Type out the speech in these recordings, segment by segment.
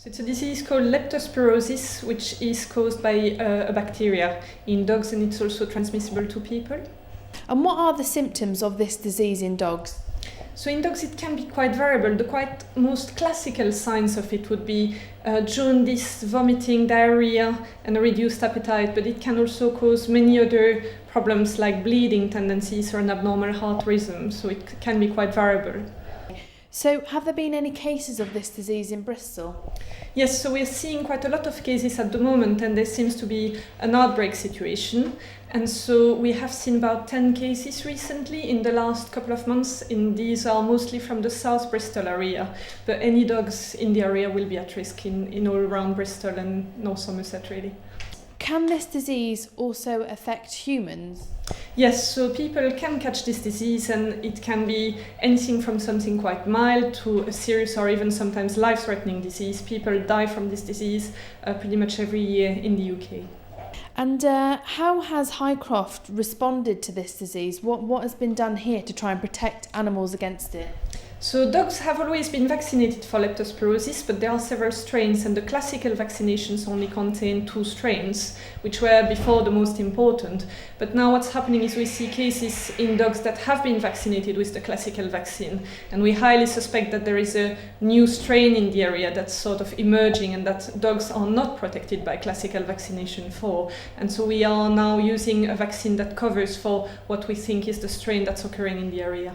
So it's a disease called leptospirosis, which is caused by a bacteria in dogs, and it's also transmissible to people. And what are the symptoms of this disease in dogs? So in dogs it can be quite variable. The quite most classical signs of it would be jaundice, vomiting, diarrhea and a reduced appetite, but it can also cause many other problems like bleeding tendencies or an abnormal heart rhythm, so it can be quite variable. So have there been any cases of this disease in Bristol? Yes, so we're seeing quite a lot of cases at the moment, and there seems to be an outbreak situation. And so we have seen about 10 cases recently in the last couple of months, and these are mostly from the South Bristol area. But any dogs in the area will be at risk in all around Bristol and North Somerset really. Can this disease also affect humans? Yes, so people can catch this disease, and it can be anything from something quite mild to a serious or even sometimes life-threatening disease. People die from this disease pretty much every year in the UK. And how has Highcroft responded to this disease? What has been done here to try and protect animals against it? So dogs have always been vaccinated for leptospirosis, but there are several strains, and the classical vaccinations only contain 2 strains, which were before the most important. But now what's happening is we see cases in dogs that have been vaccinated with the classical vaccine, and we highly suspect that there is a new strain in the area that's sort of emerging and that dogs are not protected by classical vaccination for. And so we are now using a vaccine that covers for what we think is the strain that's occurring in the area.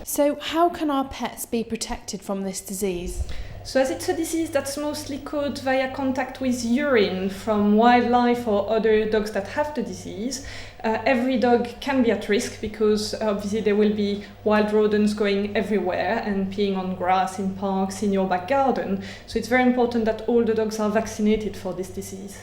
So how can our pets be protected from this disease? So as it's a disease that's mostly caused via contact with urine from wildlife or other dogs that have the disease, every dog can be at risk because obviously there will be wild rodents going everywhere and peeing on grass in parks, in your back garden. So it's very important that all the dogs are vaccinated for this disease.